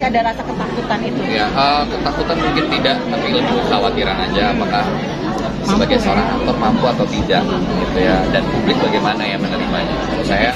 Ada rasa ketakutan itu? Ya, ketakutan mungkin tidak, tapi lebih kekhawatiran aja apakah sebagai seorang aktor mampu atau tidak, gitu ya, dan publik bagaimana yang menerimanya. Menurut saya,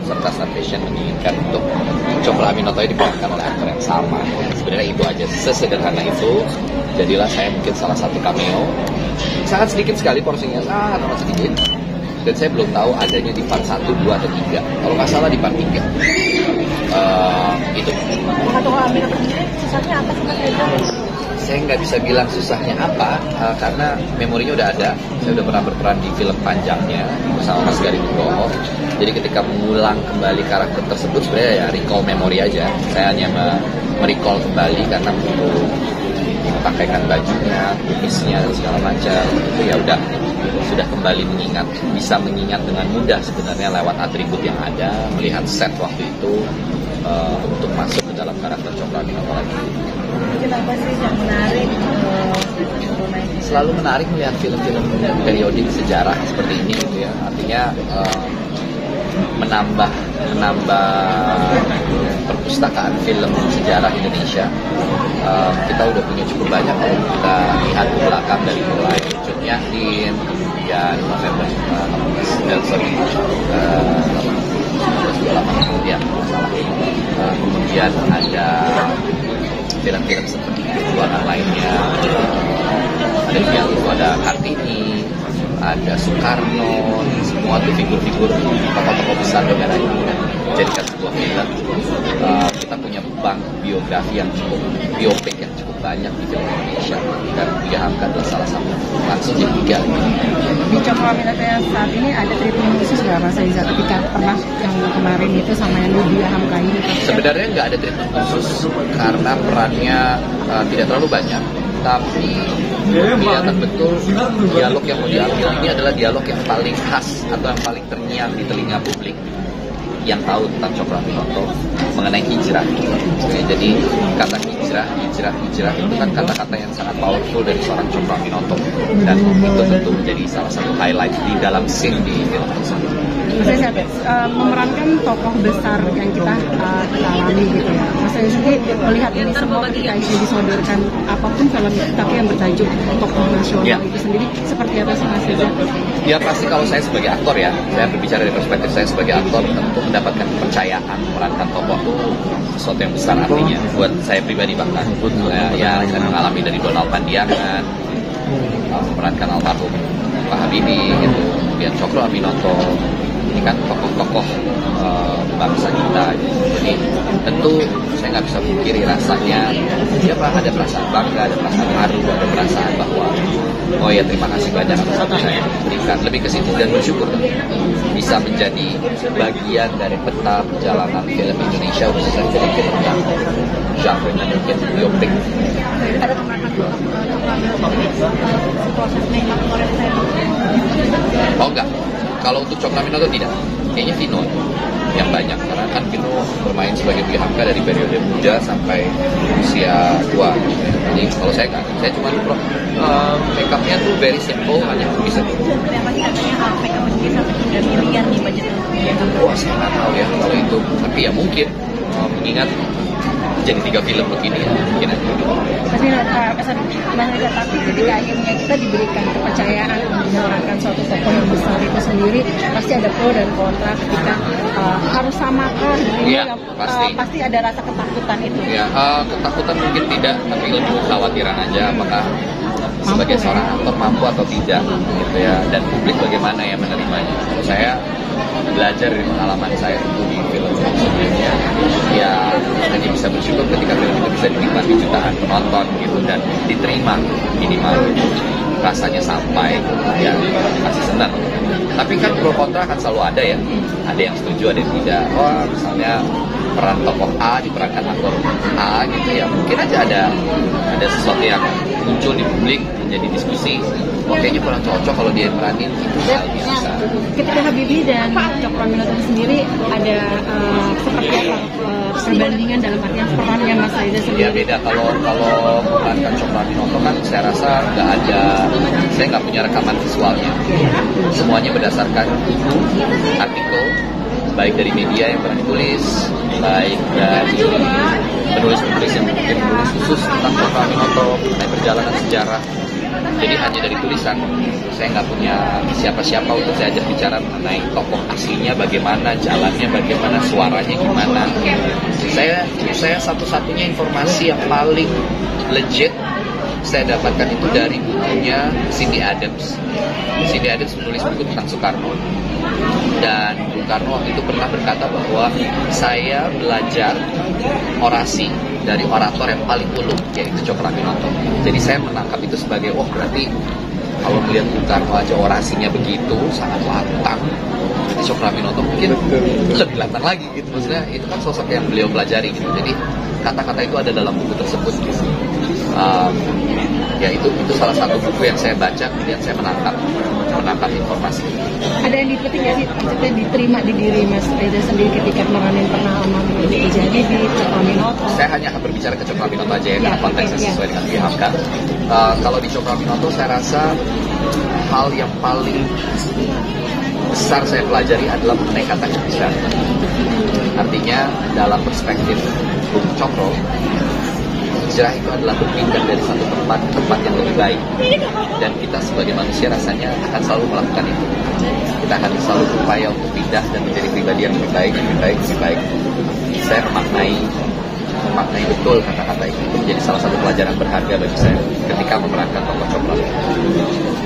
serta Starvation menginginkan untuk Cokro Aminoto diperankan oleh aktor yang sama. Sebenarnya itu aja, sesederhana itu. Jadilah saya mungkin salah satu cameo. Sangat sedikit sekali porsinya, sangat amat sedikit. Dan saya belum tahu adanya di part 1, 2, atau 3. Kalau nggak salah di part 3. Itu. Cokro Aminoto sendiri susahnya apa sih Mas Reza? Saya nggak bisa bilang susahnya apa, karena memorinya udah ada. Saya udah pernah berperan di film panjangnya bersama Mas Gari Nugroho. Jadi ketika mengulang kembali karakter tersebut, sebenarnya ya recall memori aja. Saya hanya merecall kembali karena perlu memakaikan bajunya, kumisnya, dan segala macam. Itu ya udah sudah kembali mengingat, bisa mengingat dengan mudah sebenarnya lewat atribut yang ada, melihat set waktu itu untuk masuk ke dalam karakter Cokro Aminoto lagi. Kenapa sih yang menarik? Selalu menarik melihat film-film periodik sejarah seperti ini, gitu ya. Artinya menambah perpustakaan film sejarah Indonesia. Kita udah punya cukup banyak kalau kita lihat ke belakang dari mulai Cut Nyahdin, kemudian November 1928 kemudian kemudian ada film-film seperti perjuangan lainnya. Ada yang itu ada Kartini, ada Soekarno, semua tuh figur-figur tokoh-tokoh besar negara ini menjadikan sebuah film. Kita punya bank biografi yang cukup, biopik yang cukup banyak di film Indonesia, dan Buya Hamka adalah salah satu. Langsung jadi 3. Di Cokro Aminoto yang saat ini ada treatment khusus nggak Mas Reza ketika pernah yang kemarin itu sama yang Buya Hamka ini? Sebenarnya nggak ada treatment khusus karena perannya tidak terlalu banyak, tapi kelihatan betul dialog yang mau diambil ini adalah dialog yang paling khas atau yang paling terngiang di telinga publik yang tahu tentang Cokro Aminoto mengenai hijrah. Jadi kata hijrah itu kan kata-kata yang sangat powerful dari seorang Cokro Aminoto, dan itu tentu menjadi salah satu highlight di dalam scene di film tersebut. Mas Reza, memerankan tokoh besar yang kita alami gitu ya. Mas Reza sendiri melihat ini semua ketika itu disodorkan apapun film tapi yang bertajuk tokoh nasional itu sendiri seperti apa sih Mas Reza? Ya pasti kalau saya sebagai aktor ya, saya berbicara dari perspektif saya sebagai aktor, tentu mendapatkan kepercayaan memerankan tokoh sesuatu yang besar artinya buat saya pribadi. Bahkan saya mengalami dari Donald Pandiangan, memerankan almarhum Pak Habibie gitu, kemudian Cokro Aminoto, ini kan tokoh-tokoh bangsa kita gitu. Jadi tentu saya nggak bisa pungkiri rasanya ada perasaan bangga, ada perasaan haru, ada perasaan bahwa oh ya terima kasih banyak atas apa saya berikan, lebih ke situ, dan bersyukur bisa menjadi bagian dari peta perjalanan film Indonesia khususnya jadi film yang genre mungkin biopik. Ada Oh enggak, kalau untuk Cokro Aminoto tidak, kayaknya Vino yang banyak, karena kan Vino bermain sebagai Buya Hamka dari periode muda sampai usia tua. Jadi kalau saya nggak, saya cuma make upnya tuh very simple, hanya bisa. Wah, saya nggak tahu ya kalau itu, tapi ya mungkin mengingat jadi 3 film begini ya mungkin aja. Tapi ketika akhirnya kita diberikan kepercayaan untuk memerankan suatu tokoh yang besar itu sendiri, pasti ada pro dan kontra ketika harus samakah ini ya, pasti ada rasa ketakutan itu. Ya, ketakutan mungkin tidak, tapi lebih kekhawatiran aja apakah sebagai seorang aktor mampu atau tidak, gitu ya, dan publik bagaimana yang menerimanya. Saya belajar dari pengalaman saya tentu di film sebelumnya, ya hanya bisa bersyukur ketika film itu bisa dinikmati jutaan penonton gitu, dan diterima minimal rasanya sampai, ya masih senang. Tapi kan pro kontra akan selalu ada ya, ada yang setuju, ada yang tidak. Oh misalnya peran tokoh A diperankan aktor A gitu ya, mungkin aja ada sesuatu yang muncul di publik menjadi diskusi. Oh, kayaknya kurang cocok kalau dia meranin, itu hal biasa. Ketika Habibie dan Cokro Aminoto sendiri ada seperti apa perbandingan dalam artian perannya Mas Reza sendiri? Ya beda, kalau memerankan Cokro Aminoto kan saya rasa saya nggak punya rekaman visualnya. Semuanya berdasarkan artikel baik dari media yang pernah ditulis, baik dari penulis-penulis yang mungkin menulis khusus tentang Cokro Aminoto, mengenai perjalanan sejarah. Jadi hanya dari tulisan, saya nggak punya siapa-siapa untuk saya ajak bicara mengenai tokoh aslinya, bagaimana jalannya, bagaimana suaranya, gimana. Saya satu-satunya informasi yang paling legit saya dapatkan itu dari bukunya Cindy Adams. Cindy Adams menulis buku tentang Soekarno. Dan Bung Karno waktu itu pernah berkata bahwa saya belajar orasi dari orator yang paling ulung, yaitu Cokro Aminoto. Jadi saya menangkap itu sebagai, oh berarti kalau melihat Bung Karno aja orasinya begitu, sangat lantang, berarti Cokro Aminoto mungkin lebih lantang lagi gitu. Maksudnya itu kan sosok yang beliau pelajari gitu. Jadi kata-kata itu ada dalam buku tersebut gitu. Ya itu salah satu buku yang saya baca, kemudian saya menangkap informasi. Ada yang dipetik nggak sih, maksudnya diterima di diri Mas Reza sendiri ketika meranin pengalaman yang terjadi di Cokro Aminoto? Saya hanya akan berbicara ke Cokro Aminoto aja ya, karena konteksnya sesuai dengan pihak. Kalau di Cokro Aminoto saya rasa hal yang paling besar saya pelajari adalah mengenai kata hijrah. Artinya dalam perspektif Bung Cokro, hijrah itu adalah berpindah dari satu tempat ke tempat yang lebih baik. Dan kita sebagai manusia rasanya akan selalu melakukan itu. Kita akan selalu berupaya untuk pindah dan menjadi pribadi yang lebih baik, lebih baik, lebih baik. Saya memaknai betul kata-kata itu menjadi salah satu pelajaran berharga bagi saya ketika memerankan tokoh Cokro.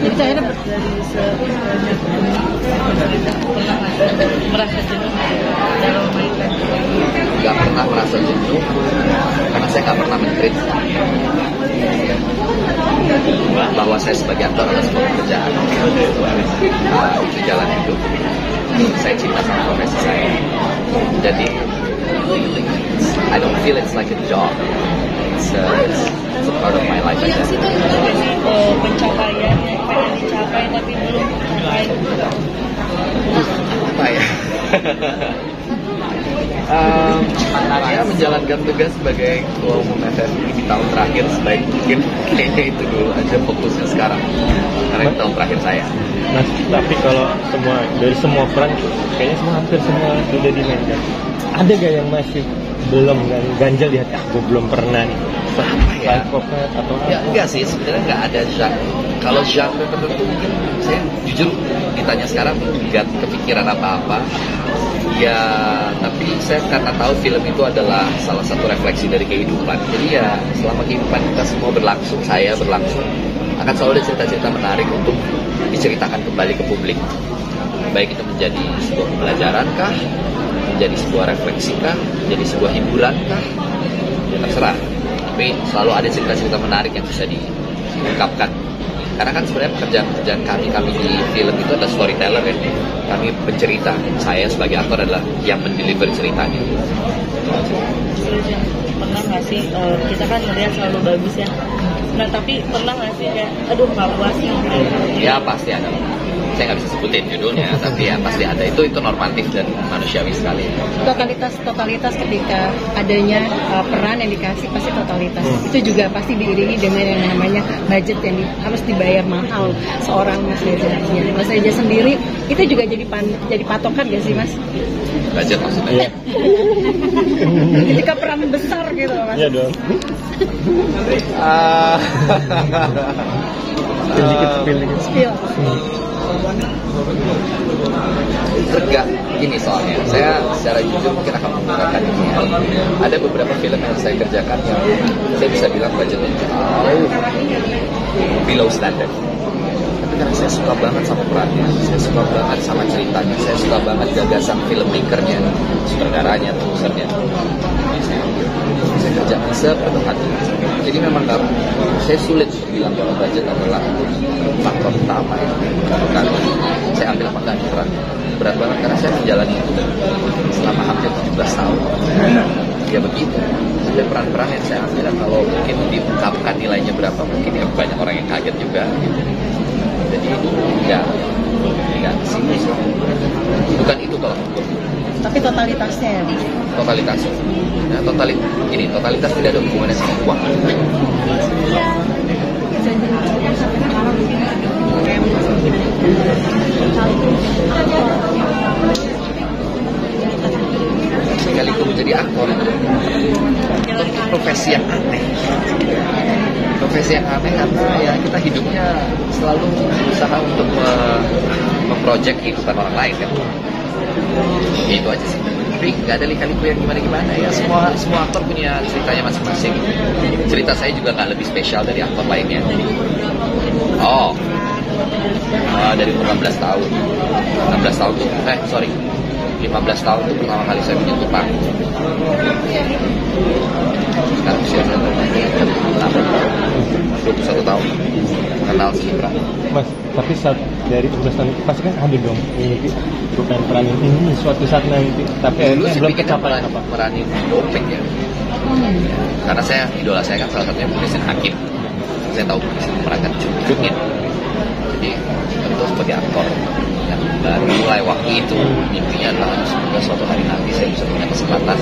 Jadi saya dapat dari merasa jenuh dalam mainkan. Gak pernah merasa jenuh karena saya gak pernah men-treat bahwa saya sebagai aktor adalah sebuah pekerjaan. Itu jalan hidup. Saya cinta sama profesi saya. Jadi I don't feel it's like a job. It's a part of my life. Pencapaian yang pengen dicapai tapi belum tercapai. Apa ya? Ya menjalankan tugas sebagai ketua umum FFI di tahun terakhir sebaik mungkin. Kayaknya itu dulu aja fokusnya sekarang, karena itu tahun terakhir saya. Nah, tapi kalau dari semua peran kayaknya hampir semua sudah dimainkan. Ada gak yang masih belum ganjal di hati? Gue belum pernah nih. Apa ya? Atau ya enggak sih, sebenarnya enggak ada genre. Kalau genre tertentu mungkin saya jujur ditanya sekarang nggak kepikiran apa-apa. Ya, tapi saya karena tahu film itu adalah salah satu refleksi dari kehidupan. Jadi ya selama kehidupan kita semua berlangsung, saya berlangsung, akan selalu ada cerita-cerita menarik untuk diceritakan kembali ke publik. Baik itu menjadi sebuah pembelajaran kah, menjadi sebuah refleksi kah, menjadi sebuah hiburan kah, ya terserah. Tapi selalu ada cerita-cerita menarik yang bisa diungkapkan. Karena kan sebenarnya pekerjaan kami di film itu adalah storyteller ya. Kami pencerita. Saya sebagai aktor adalah yang mendeliver ceritanya. Pernah nggak sih, kita kan melihat selalu bagus ya. Nah tapi pernah nggak sih kayak, aduh nggak puas nih? Ya pasti ada. Saya nggak bisa sebutin judulnya, tapi ya pasti ada. Itu normatif dan manusiawi sekali. Totalitas ketika adanya peran yang dikasih pasti totalitas. Itu juga pasti diiringi dengan yang namanya budget yang harus dibayar mahal seorang Mas Reza. Mas Reza sendiri itu juga jadi patokan gak sih Mas? Budget maksudnya? Ketika peran besar gitu Mas. Iya dong. Spill. Enggak, gini soalnya saya secara jujur mungkin akan menggunakan ini ya. Ada beberapa film yang saya kerjakan yang saya bisa bilang budgetnya jauh below standard. Tapi karena saya suka banget sama perannya, saya suka banget sama ceritanya, saya suka banget gagasan filmmakernya, sutradaranya, produsernya, saya kerjakan sepenuh hati. Jadi memang saya sulit bilang kalau budget adalah faktor utama ya. Bukan saya ambil apa enggak peran. Berat banget karena saya menjalani itu selama hampir 17 tahun. Ya begitu. Ada peran-peran yang saya ambil kalau mungkin diungkapkan nilainya berapa mungkin ya banyak orang yang kaget juga. Gitu. Jadi enggak sini sih. Bukan itu tolak ukur. Tapi totalitasnya ya. Totalitas. Nah, totalitas tidak ada hubungannya sama uang. rame karena ya kita hidupnya selalu berusaha untuk memproject kehidupan orang lain kan. Ya itu aja sih. Tapi nggak ada lika-liku yang gimana-gimana ya. Semua aktor punya ceritanya masing-masing. Cerita saya juga nggak lebih spesial dari aktor lainnya. Dari 16 tahun. 16 tahun tuh, 15 tahun tuh pertama kali saya menyentuh panggung. Sekarang usia saya 21 tahun. Kenal Indra. Mas, tapi saat dari 15 tahun itu pasti kan ada dong mimpi bukan peranin ini suatu saat nanti. Tapi dulu akhirnya sih belum pikir kecapai kan apa? meranin Opek ya. Karena idola saya kan salah satunya Christine Hakim. Saya tahu Christine memerankan Cutnya. Jadi tentu sebagai aktor yang baru mulai waktu itu mimpinya adalah semoga suatu hari nanti saya bisa punya kesempatan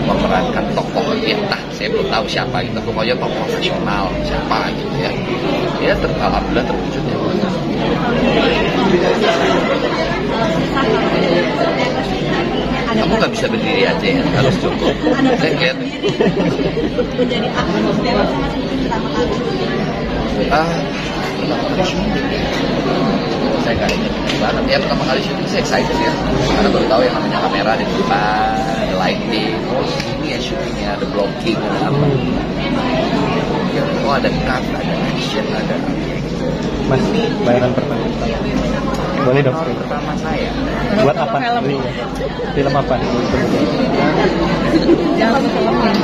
memerankan tokoh entah saya belum tahu siapa gitu, pokoknya tokoh nasional siapa gitu ya. Ya alhamdulillah terwujud ya. Kamu nggak bisa berdiri aja ya, harus cukup. Saya lihat. Saya nggak ingat banget ya, pertama kali syuting saya excited ya karena baru tahu yang namanya kamera di depan, ada lighting, ini ya syutingnya, ada blocking, ada apa ada cut, ada action, ada Mas, bayaran pertama boleh dong? pertama saya Buat apa? Film apa? Jangan filmnya.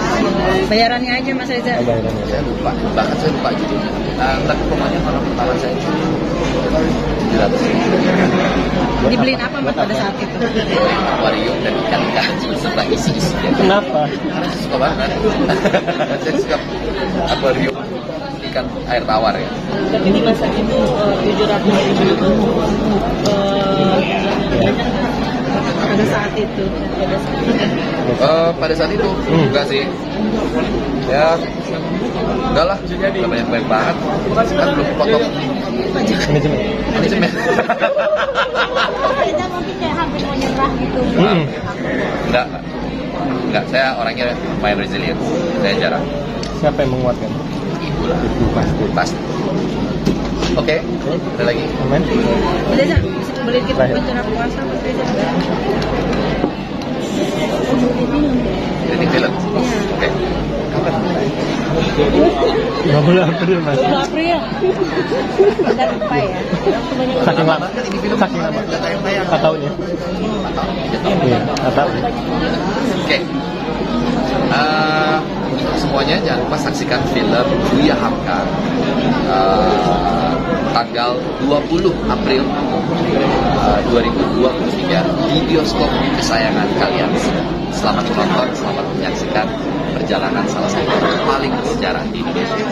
Bayarannya aja Mas Reza. Bayarannya. saya lupa, bahkan saya lupa judulnya. Tapi pokoknya film pertama saya itu 700. Dibeliin apa Mas pada saat itu? Akuarium dan ikan-ikan serta isi-isinya. Kenapa? Karena saya suka banget. Saya suka akuarium ikan air tawar ya. Tapi di masa itu 700.000 itu Pada saat itu. Pada saat itu enggak sih. Ya enggak lah, enggak banyak banget. Kan belum potong manajemen. Reza mungkin kayak hampir mau nyerah gitu. Enggak, saya orangnya main resilient. Saya jarang. Siapa yang menguatkan? Ibu lah. Pasti. Oke, ada lagi. Amin. Reza, beliin kita rencana puasa Mas Reza. Kritik film. Oke. Kapan? 20 April Mas. 20 April. Udah lupa ya. Saking lama. Kan ini film Saking lama. Enggak tayang-tayang. Tak tahunya. Iya, tak tahu. Oke. Untuk semuanya jangan lupa saksikan film Buya Hamka tanggal 20 April 2023 di bioskop kesayangan kalian. Selamat menonton, selamat menyaksikan perjalanan salah satu orang paling bersejarah di Indonesia.